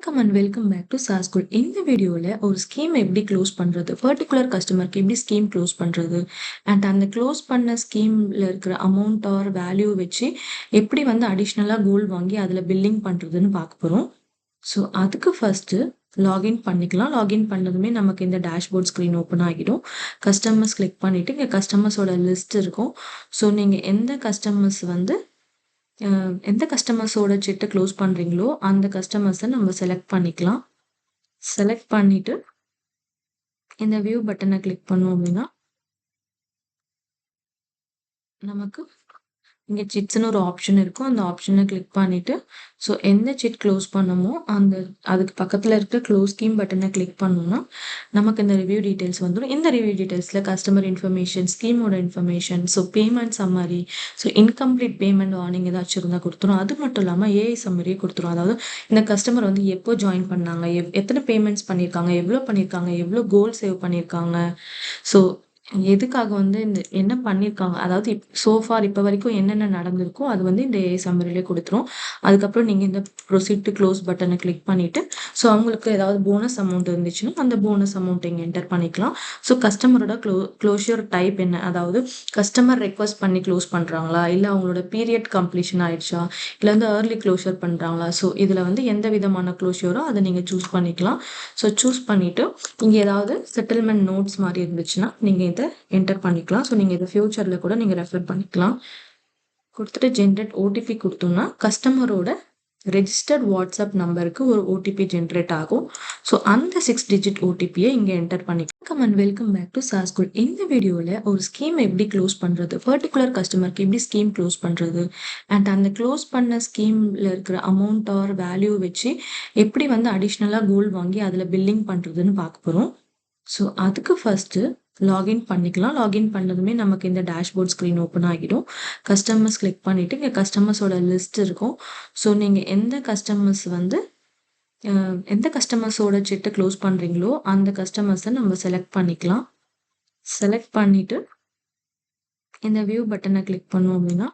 வணக்கம் and welcome back to sir school. இந்த வீடியோவில் ஒரு ஸ்கீம் எப்படி க்ளோஸ் பண்ணுறது, பர்டிகுலர் கஸ்டமருக்கு எப்படி ஸ்கீம் க்ளோஸ் பண்ணுறது, அண்ட் அந்த க்ளோஸ் பண்ண ஸ்கீமில் இருக்கிற அமௌண்ட் ஆர் வேல்யூ வச்சு எப்படி வந்து அடிஷ்னலாக கோல்டு வாங்கி அதில் பில்லிங் பண்ணுறதுன்னு பார்க்க போகிறோம். ஸோ அதுக்கு ஃபஸ்ட்டு லாகின் பண்ணிக்கலாம். லாகின் பண்ணதுமே நமக்கு இந்த டேஷ்போர்ட் ஸ்க்ரீன் ஓப்பன் ஆகிடும். கஸ்டமர்ஸ் கிளிக் பண்ணிவிட்டு இங்கே கஸ்டமர்ஸோட லிஸ்ட் இருக்கும். ஸோ நீங்கள் எந்த கஸ்டமர்ஸோட சிட்டை க்ளோஸ் பண்ணுறீங்களோ அந்த கஸ்டமர்ஸை நம்ம செலக்ட் பண்ணிக்கலாம். செலக்ட் பண்ணிவிட்டு இந்த வியூ பட்டனை கிளிக் பண்ணோம் அப்படின்னா நமக்கு இங்கே சிட்ஸ்னு ஒரு ஆப்ஷன் இருக்கும். அந்த ஆப்ஷனை கிளிக் பண்ணிவிட்டு ஸோ எந்த சிட் க்ளோஸ் பண்ணமோ அதுக்கு பக்கத்தில் இருக்கிற க்ளோஸ் ஸ்கீம் பட்டனை கிளிக் பண்ணோம்னா நமக்கு இந்த ரிவ்யூ டீட்டெயில்ஸ் வந்துடும். இந்த ரிவ்யூ டீட்டெயில்ஸில் கஸ்டமர் இன்ஃபர்மேஷன், ஸ்கீமோட information, so payment summary, so incomplete payment warning ஏதாச்சும் இருந்தால் கொடுத்துரும். அது மட்டும் இல்லாமல் ஏஐ சம்மரியே கொடுத்துரும். அதாவது இந்த கஸ்டமர் வந்து எப்போ ஜாயின் பண்ணாங்க, எத்தனை பேமெண்ட்ஸ் பண்ணியிருக்காங்க, எவ்வளோ பண்ணியிருக்காங்க, எவ்வளோ கோல் சேவ் பண்ணியிருக்காங்க, ஸோ எதுக்காக வந்து என்ன பண்ணியிருக்காங்க, அதாவது சோஃபார் இப்போ வரைக்கும் என்னென்ன நடந்திருக்கோ அது வந்து இந்த ஏஐ சம்மரிலே கொடுத்துரும். அதுக்கப்புறம் நீங்கள் இந்த ப்ரொசீட் டு க்ளோஸ் பட்டனை கிளிக் பண்ணிவிட்டு ஸோ அவங்களுக்கு ஏதாவது போனஸ் அமௌண்ட் இருந்துச்சுன்னா அந்த போனஸ் அமௌண்ட் இங்கே என்டர் பண்ணிக்கலாம். ஸோ கஸ்டமரோட க்ளோஷர் டைப் என்ன, அதாவது கஸ்டமர் ரெக்வஸ்ட் பண்ணி க்ளோஸ் பண்ணுறாங்களா, இல்லை அவங்களோட பீரியட் கம்ப்ளீஷன் ஆயிடுச்சா, இல்லை வந்து ஏர்லி க்ளோஷர் பண்ணுறாங்களா, ஸோ இதில் வந்து எந்த விதமான க்ளோஷரோ அதை நீங்கள் சூஸ் பண்ணிக்கலாம். ஸோ சூஸ் பண்ணிவிட்டு இங்கே ஏதாவது செட்டில்மெண்ட் நோட்ஸ் மாதிரி இருந்துச்சுன்னா நீங்கள் இதை என்டர் பண்ணிக்கலாம். ஸோ நீங்கள் இதை ஃபியூச்சரில் கூட நீங்கள் ரெஃபர் பண்ணிக்கலாம். கொடுத்துட்டு ஜென்ரேட் ஓடிபி கொடுத்தோம்னா கஸ்டமரோட ரெஜிஸ்டர்ட் வாட்ஸ்அப் நம்பருக்கு ஒரு ஓடிபி ஜென்ரேட் ஆகும். ஸோ அந்த 6 டிஜிட் ஓடிபியை இங்கே என்டர் பண்ணிக்கலாம். And welcome back to sir school. இந்த வீடியோவில் ஒரு ஸ்கீம் எப்படி க்ளோஸ் பண்ணுறது, பர்டிகுலர் கஸ்டமருக்கு எப்படி ஸ்கீம் க்ளோஸ் பண்ணுறது, அண்ட் அந்த க்ளோஸ் பண்ண ஸ்கீமில் இருக்கிற அமௌண்ட் ஆர் வேல்யூ வச்சு எப்படி வந்து அடிஷ்னலாக கோல்டு வாங்கி அதில் பில்லிங் பண்ணுறதுன்னு பார்க்க போகிறோம். ஸோ அதுக்கு ஃபஸ்ட்டு லாகின் பண்ணிக்கலாம். லாகின் பண்ணதுமே நமக்கு இந்த டேஷ்போர்ட் ஸ்க்ரீன் ஓப்பன் ஆகிடும். கஸ்டமர்ஸ் கிளிக் பண்ணிவிட்டு இங்கே கஸ்டமர்ஸோட லிஸ்ட் இருக்கும். ஸோ நீங்கள் எந்த கஸ்டமர்ஸோட சிட்டை க்ளோஸ் பண்ணுறீங்களோ அந்த கஸ்டமர்ஸை நம்ம செலக்ட் பண்ணிக்கலாம். செலக்ட் பண்ணிவிட்டு இந்த வியூ பட்டனை கிளிக் பண்ணோம் அப்படின்னா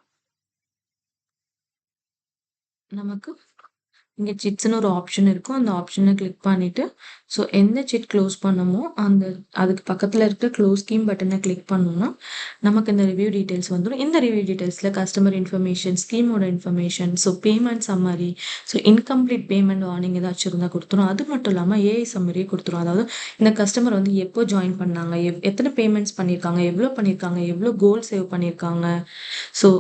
நமக்கு இங்கே சிட்ஸ்னு ஒரு ஆப்ஷன் இருக்கும். அந்த ஆப்ஷனை கிளிக் பண்ணிவிட்டு ஸோ எந்த சிட் க்ளோஸ் பண்ணமோ அதுக்கு பக்கத்தில் இருக்கிற க்ளோஸ் ஸ்கீம் பட்டனை கிளிக் பண்ணோம்னா நமக்கு இந்த ரிவ்யூ டீட்டெயில்ஸ் வந்துடும். இந்த ரிவ்யூ டீட்டெயில்ஸில் கஸ்டமர் இன்ஃபர்மேஷன், ஸ்கீமோட information, so payment summary, so incomplete payment warning ஏதாச்சும் இருந்தால் கொடுத்துரும். அது மட்டும் இல்லாமல் ஏஐ சம்மரியே கொடுத்துரும். அதாவது இந்த கஸ்டமர் வந்து எப்போ ஜாயின் பண்ணாங்க, எத்தனை பேமெண்ட்ஸ் பண்ணியிருக்காங்க, எவ்வளோ பண்ணியிருக்காங்க, எவ்வளோ கோல் சேவ் பண்ணியிருக்காங்க, ஸோ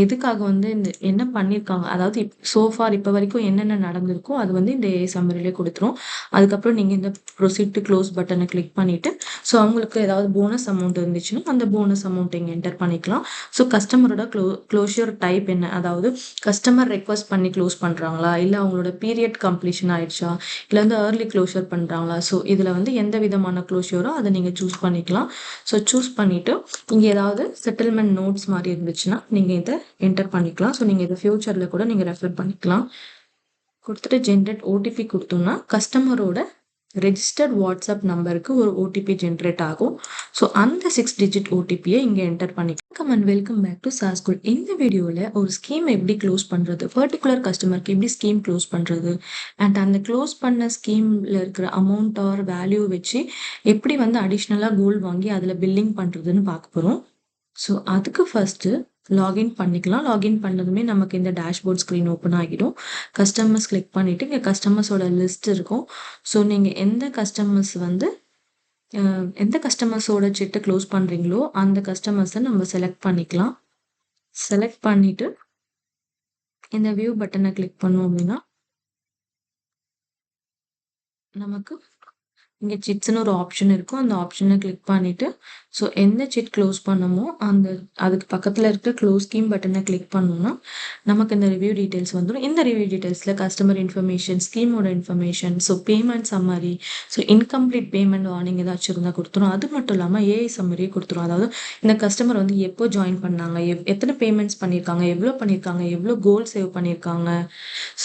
எதுக்காக வந்து என்ன பண்ணியிருக்காங்க, அதாவது சோஃபார் இப்போ வரைக்கும் என்னென்ன நடந்திருக்கோ அது வந்து இந்த ஏஐ சம்மரிலே கொடுத்துரும். அதுக்கப்புறம் நீங்கள் இந்த ப்ரொசீட் டு க்ளோஸ் பட்டனை கிளிக் பண்ணிவிட்டு ஸோ அவங்களுக்கு ஏதாவது போனஸ் அமௌண்ட் இருந்துச்சுன்னா அந்த போனஸ் அமௌண்ட் இங்கே என்டர் பண்ணிக்கலாம். ஸோ கஸ்டமரோட க்ளோஷர் டைப் என்ன, அதாவது கஸ்டமர் ரெக்வஸ்ட் பண்ணி க்ளோஸ் பண்ணுறாங்களா, இல்லை அவங்களோட பீரியட் கம்ப்ளீஷன் ஆயிடுச்சா, இல்லை வந்து ஏர்லி க்ளோஷர் பண்ணுறாங்களா, ஸோ இதில் வந்து எந்த விதமான க்ளோஷரோ அதை நீங்கள் சூஸ் பண்ணிக்கலாம். ஸோ சூஸ் பண்ணிவிட்டு இங்கே ஏதாவது செட்டில்மெண்ட் நோட்ஸ் மாதிரி இருந்துச்சுன்னா நீங்கள் இதை என்டர் பண்ணிக்கலாம். ஸோ நீங்கள் இதை ஃபியூச்சரில் கூட நீங்கள் ரெஃபர் பண்ணிக்கலாம். கொடுத்துட்டு ஜென்ரேட் ஓடிபி கொடுத்தோம்னா கஸ்டமரோட ரெஜிஸ்டர்ட் வாட்ஸ்அப் நம்பருக்கு ஒரு ஓடிபி ஜென்ரேட் ஆகும். ஸோ அந்த 6 டிஜிட் ஓடிபியை இங்கே என்டர் பண்ணிக்கலாம். And welcome back to sir school. இந்த வீடியோவில் ஒரு ஸ்கீம் எப்படி க்ளோஸ் பண்ணுறது, பர்டிகுலர் கஸ்டமருக்கு எப்படி ஸ்கீம் க்ளோஸ் பண்ணுறது, அண்ட் அந்த க்ளோஸ் பண்ண ஸ்கீமில் இருக்கிற அமௌண்ட் ஆர் வேல்யூ வச்சு எப்படி வந்து அடிஷ்னலாக கோல்டு வாங்கி அதில் பில்லிங் பண்ணுறதுன்னு பார்க்க போகிறோம். ஸோ அதுக்கு ஃபஸ்ட்டு லாகின் பண்ணிக்கலாம். லாகின் பண்ணதுமே நமக்கு இந்த டேஷ்போர்ட் ஸ்க்ரீன் ஓப்பன் ஆகிடும். கஸ்டமர்ஸ் கிளிக் பண்ணிவிட்டு இங்கே கஸ்டமர்ஸோட லிஸ்ட் இருக்கும். ஸோ நீங்கள் எந்த கஸ்டமர்ஸோட சிட்டை க்ளோஸ் பண்ணுறீங்களோ அந்த கஸ்டமர்ஸை நம்ம செலக்ட் பண்ணிக்கலாம். செலக்ட் பண்ணிவிட்டு இந்த வியூ பட்டனை கிளிக் பண்ணோம் அப்படின்னா நமக்கு இங்கே சிட்ஸ்னு ஒரு ஆப்ஷன் இருக்கும். அந்த ஆப்ஷனை கிளிக் பண்ணிவிட்டு ஸோ எந்த சிட் க்ளோஸ் பண்ணமோ அதுக்கு பக்கத்தில் இருக்கிற க்ளோஸ் ஸ்கீம் பட்டனை கிளிக் பண்ணோம்னா நமக்கு இந்த ரிவ்யூ டீட்டெயில்ஸ் வந்துடும். இந்த ரிவ்யூ டீட்டெயில்ஸில் கஸ்டமர் இன்ஃபர்மேஷன், ஸ்கீமோட information, so payment summary, so incomplete payment warning ஏதாச்சும் இருந்தால் கொடுத்துரும். அது மட்டும் இல்லாமல் ஏஐ சம்மரியே கொடுத்துரும். அதாவது இந்த கஸ்டமர் வந்து எப்போ ஜாயின் பண்ணாங்க, எத்தனை பேமெண்ட்ஸ் பண்ணியிருக்காங்க, எவ்வளோ பண்ணியிருக்காங்க, எவ்வளோ கோல் சேவ் பண்ணியிருக்காங்க,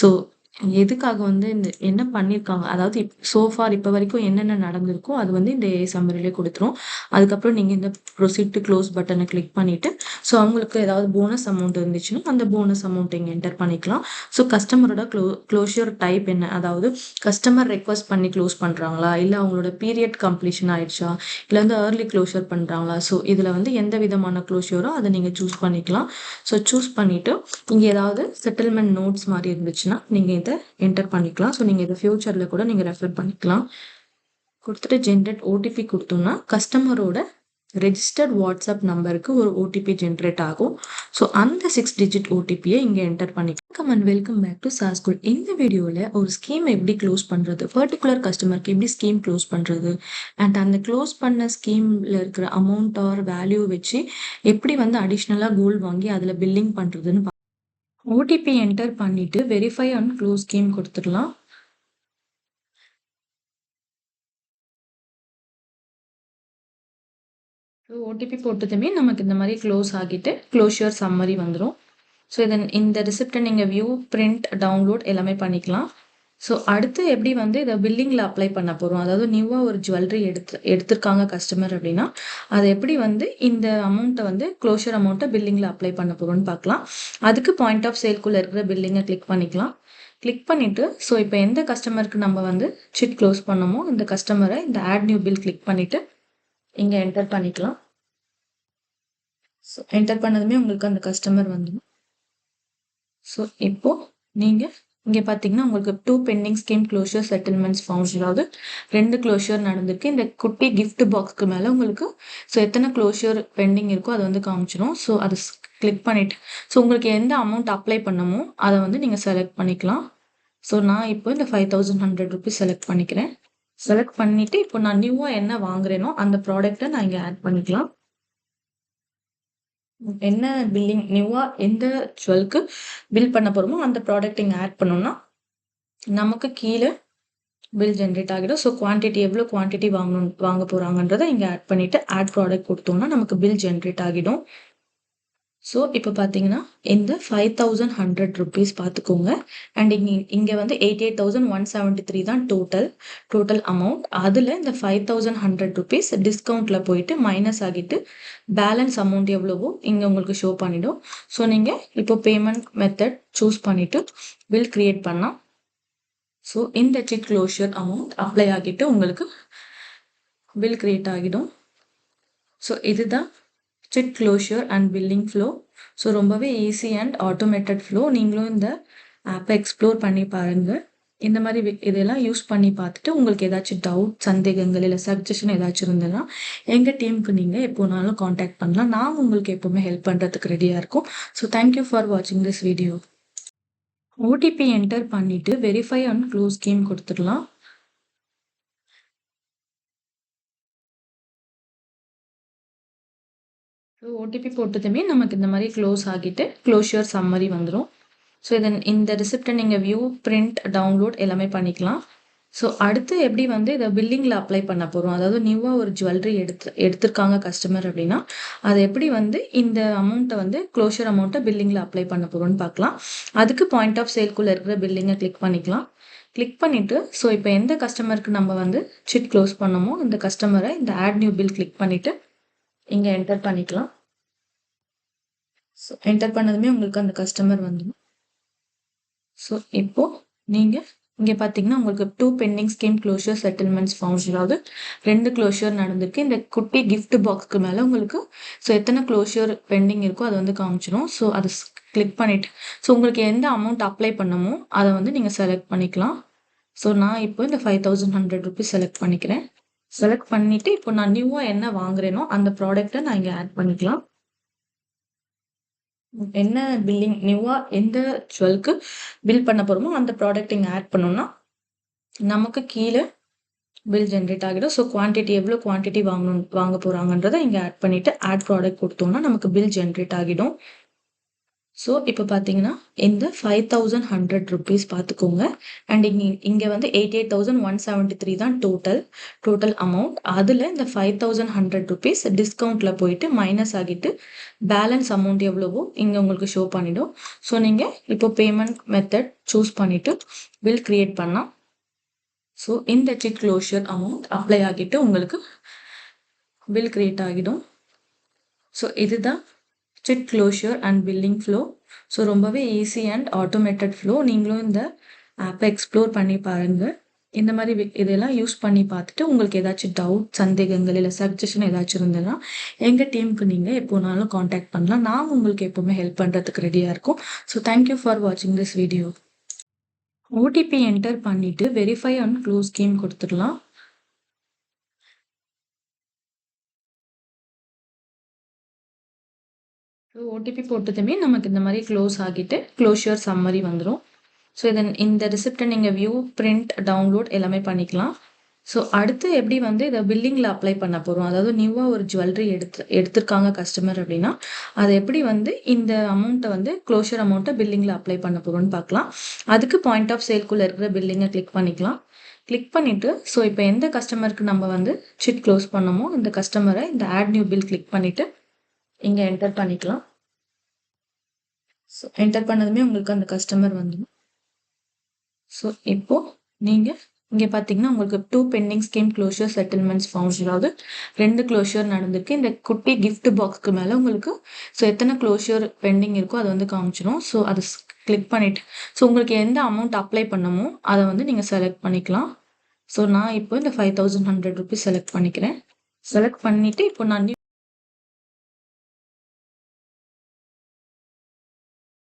ஸோ எதுக்காக வந்து இந்த என்ன பண்ணியிருக்காங்க? அதாவது சோ ஃபார் இப்ப வரைக்கும் என்னென்ன நடந்திருக்கோ, அது வந்து இந்த ஏஐ சம்மரிலே குடுத்துரும். அதுக்கப்புறம் நீங்க இந்த ப்ரொசீட் டூ க்ளோஸ் பட்டன கிளிக் பண்ணிட்டு, ஸோ அவங்களுக்கு ஏதாவது போனஸ் அமௌண்ட் இருந்துச்சுன்னா, அந்த போனஸ் அமௌண்ட் இங்க என்டர் பண்ணிக்கலாம். ஸோ கஸ்டமரோட க்ளோஷர் டைப் என்ன? அதாவது கஸ்டமர் ரெக்வெஸ்ட் பண்ணி க்ளோஸ் பண்றாங்களா? இல்ல அவங்களோட பீரியட் கம்ப்ளீஷன் ஆயிடுச்சா? இல்ல வந்து ஏர்லி க்ளோஷர் பண்றாங்களா? ஸோ இதுல வந்து எந்த விதமான க்ளோஷரோ அத நீங்க சூஸ் பண்ணிக்கலாம். ஸோ சூஸ் பண்ணிட்டு, இங்க ஏதாவது செட்டில்மெண்ட் நோட்ஸ் மாரி இருந்துச்சுன்னா, நீங்க இத என்டர் பண்ணிக்கலாம். ஸோ நீங்க இத ஃபியூச்சர்ல கூட நீங்க ரெஃபர் பண்ணிக்கலாம். குடுத்துட்டு ஜெனரேட் ஓடிபி குடுத்தோம்னா, கஸ்டமரோட ரெஜிஸ்டர்ட் வாட்ஸ்அப் நம்பருக்கு ஒரு ஓடிபி ஜெனரேட் ஆகும். ஸோ அந்த 6 டிஜிட் ஓடிபிய இங்க என்டர் பண்ணிக்கலாம். Welcome and welcome back to SaaS School. இந்த வீடியோல ஒரு ஸ்கீம் எப்படி க்ளோஸ் பண்றது? பர்ட்டிகுலர் கஸ்டமருக்கு எப்படி ஸ்கீம் க்ளோஸ் பண்றது? அண்ட் அந்த க்ளோஸ் பண்ண ஸ்கீம்ல இருக்கிற அமௌண்ட் ஆர் வேல்யூ வச்சு எப்படி வந்து அடிஷனலா கோல்ட் வாங்கி அதுல பில்லிங் பண்றதுன்னு ஓடிபி என்டர் பண்ணிட்டு வெரிஃபை அண்ட் க்ளோஸ் ஸ்கீம் கொடுத்துடலாம். ஓடிபி போட்டதுமே நமக்கு இந்த மாதிரி க்ளோஸ் ஆகிட்டு க்ளோஷர் சம்மரி வந்துடும். ஸோ இந்த ரிசிப்டை நீங்கள் வியூ பிரிண்ட் டவுன்லோட் எல்லாமே பண்ணிக்கலாம். ஸோ அடுத்து எப்படி வந்து இதை பில்லிங்கில் அப்ளை பண்ண போகிறோம், அதாவது நியூவாக ஒரு ஜுவல்லரி எடுத்திருக்காங்க கஸ்டமர் அப்படின்னா அதை எப்படி வந்து இந்த அமௌண்ட்டை வந்து க்ளோஷர் அமௌண்ட்டை பில்லிங்கில் அப்ளை பண்ண போகிறோம்னு பார்க்கலாம். அதுக்கு பாயிண்ட் ஆஃப் சேல்குள்ளே இருக்கிற பில்லிங்கை கிளிக் பண்ணிக்கலாம். கிளிக் பண்ணிவிட்டு ஸோ இப்போ எந்த கஸ்டமருக்கு நம்ம வந்து சிட் க்ளோஸ் பண்ணமோ இந்த கஸ்டமரை இந்த ஆட் நியூ பில் கிளிக் பண்ணிவிட்டு இங்கே என்டர் பண்ணிக்கலாம். ஸோ என்டர் பண்ணதுமே உங்களுக்கு அந்த கஸ்டமர் வந்துடும். ஸோ இப்போ நீங்கள் இங்கே பார்த்தீங்கன்னா உங்களுக்கு 2 pending scheme closure settlements found, அதாவது 2 க்ளோஷர் நடந்திருக்கு. இந்த குட்டி கிஃப்ட் பாக்ஸ்க்கு மேலே உங்களுக்கு ஸோ எத்தனை க்ளோஷர் பெண்டிங் இருக்கோ அதை வந்து காமிச்சிடும். ஸோ அதை கிளிக் பண்ணிவிட்டு ஸோ உங்களுக்கு எந்த அமௌண்ட் அப்ளை பண்ணமோ அதை வந்து நீங்கள் செலக்ட் பண்ணிக்கலாம். ஸோ நான் இப்போ இந்த 5100 ருபீஸ் செலக்ட் பண்ணிக்கிறேன். செலக்ட் பண்ணிவிட்டு இப்போ நான் நியூவாக என்ன வாங்குறேனோ அந்த ப்ராடக்ட்டை நான் இங்கே ஆட் பண்ணிக்கலாம். என்ன பில்லிங் நியூவாக எந்த ஜுவல்க்கு பில் பண்ண போகிறோமோ அந்த ப்ராடக்ட் இங்கே ஆட் பண்ணோம்னா நமக்கு கீழே பில் ஜென்ரேட் ஆகிடும். ஸோ குவான்டிட்டி எவ்வளோ குவான்டிட்டி வாங்க போகிறாங்கன்றதை இங்கே ஆட் பண்ணிவிட்டு ஆட் ப்ராடக்ட் கொடுத்தோம்னா நமக்கு பில் ஜென்ரேட் ஆகிடும். ஸோ இப்போ பார்த்தீங்கன்னா இந்த 5100 ருபீஸ் பார்த்துக்கோங்க. அண்ட் இங்கே வந்து 88,173 தான் டோட்டல் அமௌண்ட். அதில் இந்த 5100 ருபீஸ் டிஸ்கவுண்ட்டில் போயிட்டு மைனஸ் ஆகிட்டு பேலன்ஸ் அமௌண்ட் எவ்வளவோ இங்கே உங்களுக்கு ஷோ பண்ணிடும். ஸோ நீங்கள் இப்போ பேமெண்ட் மெத்தட் சூஸ் பண்ணிவிட்டு பில் கிரியேட் பண்ணலாம். ஸோ இந்த சிட் க்ளோஷர் அமௌண்ட் அப்ளை ஆகிட்டு உங்களுக்கு பில் கிரியேட் ஆகிடும். ஸோ இதுதான் chit closure and billing flow. So ரொம்பவே ஈஸி அண்ட் ஆட்டோமேட்டட் ஃப்ளோ. நீங்களும் இந்த ஆப்பை எக்ஸ்ப்ளோர் பண்ணி பாருங்கள். இந்த மாதிரி இதெல்லாம் யூஸ் பண்ணி பார்த்துட்டு உங்களுக்கு ஏதாச்சும் டவுட், சந்தேகங்கள் இல்லை சஜஷன் ஏதாச்சும் இருந்ததுன்னா எங்கள் டீமுக்கு நீங்கள் எப்போனாலும் காண்டாக்ட் பண்ணலாம். நாங்கள் உங்களுக்கு எப்போவுமே ஹெல்ப் பண்ணுறதுக்கு ரெடியாக இருக்கும். ஸோ தேங்க்யூ ஃபார் வாட்சிங் திஸ் வீடியோ. ஓடிபி என்டர் பண்ணிவிட்டு வெரிஃபை அண்ட் க்ளோஸ் ஸ்கீம் கொடுத்துடலாம். ஓடிபி போட்டதுமே நமக்கு இந்த மாதிரி க்ளோஸ் ஆகிட்டு க்ளோஷர் சம்மரி வந்துடும். ஸோ இந்த ரிசிப்டை நீங்கள் வியூ பிரிண்ட் டவுன்லோட் எல்லாமே பண்ணிக்கலாம். ஸோ அடுத்து எப்படி வந்து இதை பில்லிங்கில் அப்ளை பண்ண போகிறோம், அதாவது நியூவாக ஒரு ஜுவல்லரி எடுத்திருக்காங்க கஸ்டமர் அப்படின்னா அதை எப்படி வந்து இந்த அமௌண்ட்டை வந்து க்ளோஷர் அமௌண்ட்டை பில்லிங்கில் அப்ளை பண்ண போகிறோம்னு பார்க்கலாம். அதுக்கு பாயிண்ட் ஆஃப் சேல்குள்ளே இருக்கிற பில்லிங்கை கிளிக் பண்ணிக்கலாம். கிளிக் பண்ணிவிட்டு ஸோ இப்போ எந்த கஸ்டமருக்கு நம்ம வந்து சிட் க்ளோஸ் பண்ணமோ இந்த கஸ்டமரை இந்த ஆட் நியூ பில் கிளிக் பண்ணிவிட்டு இங்கே என்டர் பண்ணிக்கலாம். ஸோ என்டர் பண்ணதுமே உங்களுக்கு அந்த கஸ்டமர் வந்துடும். ஸோ இப்போ நீங்கள் இங்கே பார்த்தீங்கன்னா உங்களுக்கு 2 pending scheme closure settlements found, அதாவது 2 க்ளோஷர் நடந்திருக்கு. இந்த குட்டி கிஃப்ட் பாக்ஸ்க்கு மேலே உங்களுக்கு ஸோ எத்தனை க்ளோஷர் பெண்டிங் இருக்கோ அதை வந்து காமிச்சிடும். ஸோ அதை கிளிக் பண்ணிவிட்டு ஸோ உங்களுக்கு எந்த அமௌண்ட் அப்ளை பண்ணமோ அதை வந்து நீங்கள் செலக்ட் பண்ணிக்கலாம். ஸோ நான் இப்போ இந்த 5100 ருபீஸ் செலக்ட் பண்ணிக்கிறேன். செலக்ட் பண்ணிவிட்டு இப்போ நான் நியூவாக என்ன வாங்குறேனோ அந்த ப்ராடக்ட்டை நான் இங்கே ஆட் பண்ணிக்கலாம். என்ன பில்லிங் நியூவாக எந்த ஜுவல்க்கு பில் பண்ண போகிறோமோ அந்த ப்ராடக்ட் இங்கே ஆட் பண்ணோம்னா நமக்கு கீழே பில் ஜென்ரேட் ஆகிடும். ஸோ குவான்டிட்டி எவ்வளோ குவான்டிட்டி வாங்க போகிறாங்கன்றதை இங்கே ஆட் பண்ணிவிட்டு ஆட் ப்ராடக்ட் கொடுத்தோம்னா நமக்கு பில் ஜென்ரேட் ஆகிடும். ஸோ இப்போ பார்த்தீங்கன்னா, இந்த 5100 ரூபீஸ் பார்த்துக்கோங்க. அண்ட் இங்க வந்து 88,173 தான் டோட்டல் அமௌண்ட். அதுல இந்த 5100 ரூபீஸ் டிஸ்கவுண்ட்ல போயிட்டு மைனஸ் ஆகிட்டு, பேலன்ஸ் அமௌண்ட் எவ்வளவோ இங்க உங்களுக்கு ஷோ பண்ணிடும். ஸோ நீங்க இப்போ பேமெண்ட் மெத்தட் சூஸ் பண்ணிட்டு பில் கிரியேட் பண்ணலாம். ஸோ இந்த சிட் க்ளோஷர் அமௌண்ட் அப்ளை ஆகிட்டு உங்களுக்கு பில் கிரியேட் ஆகிடும். ஸோ இதுதான் chit closure and billing flow. So ரொம்பவே ஈஸி அண்ட் ஆட்டோமேட்டட் ஃப்ளோ. நீங்களும் இந்த ஆப்பை எக்ஸ்ப்ளோர் பண்ணி பாருங்கள். இந்த மாதிரி இதெல்லாம் யூஸ் பண்ணி பார்த்துட்டு உங்களுக்கு ஏதாச்சும் டவுட், சந்தேகங்கள் இல்லை சஜஷன் ஏதாச்சும் இருந்ததுன்னா எங்கள் டீமுக்கு நீங்கள் எப்போனாலும் காண்டாக்ட் பண்ணலாம். நாங்கள் உங்களுக்கு எப்போவுமே ஹெல்ப் பண்ணுறதுக்கு ரெடியாக இருக்கும். ஸோ தேங்க்யூ ஃபார் வாட்சிங் திஸ் வீடியோ. ஓடிபி என்டர் பண்ணிவிட்டு வெரிஃபை அண்ட் க்ளோஸ் ஸ்கீம் கொடுத்துடலாம். ஸோ ஓடிபி போட்டதுமே நமக்கு இந்த மாதிரி க்ளோஸ் ஆகிட்டு க்ளோஷர் சம்மரி வந்துடும். ஸோ இந்த ரிசிப்டை நீங்கள் வியூ, பிரிண்ட், டவுன்லோட் எல்லாமே பண்ணிக்கலாம். ஸோ அடுத்து எப்படி வந்து இதை பில்லிங்கில் அப்ளை பண்ண போகிறோம், அதாவது நியூவாக ஒரு ஜுவல்லரி எடுத்திருக்காங்க கஸ்டமர் அப்படின்னா அதை எப்படி வந்து இந்த அமௌண்ட்டை வந்து க்ளோஷர் அமௌண்ட்டை பில்லிங்கில் அப்ளை பண்ண போகிறோம்னு பார்க்கலாம். அதுக்கு பாயிண்ட் ஆஃப் சேல்குள்ளே இருக்கிற பில்லிங்கை கிளிக் பண்ணிக்கலாம். கிளிக் பண்ணிவிட்டு ஸோ இப்போ எந்த கஸ்டமருக்கு நம்ம வந்து சிட் க்ளோஸ் பண்ணமோ இந்த கஸ்டமரை இந்த ஆட் நியூ பில் கிளிக் பண்ணிவிட்டு இங்கே என்டர் பண்ணிக்கலாம். ஸோ என்டர் பண்ணதுமே உங்களுக்கு அந்த கஸ்டமர் வந்துடும். ஸோ இப்போ நீங்கள் இங்கே பார்த்தீங்கன்னா உங்களுக்கு 2 pending scheme closure settlements found, அதாவது 2 க்ளோஷர் நடந்திருக்கு. இந்த குட்டி கிஃப்ட் பாக்ஸ்க்கு மேலே உங்களுக்கு ஸோ எத்தனை க்ளோஷர் பெண்டிங் இருக்கோ அதை வந்து காமிச்சிடும். ஸோ அதை கிளிக் பண்ணிவிட்டு ஸோ உங்களுக்கு எந்த அமௌண்ட் அப்ளை பண்ணமோ அதை வந்து நீங்கள் செலக்ட் பண்ணிக்கலாம். ஸோ நான் இப்போ இந்த 5100 ரூபீஸ் செலக்ட் பண்ணிக்கிறேன். செலக்ட் பண்ணிவிட்டு இப்போ நான்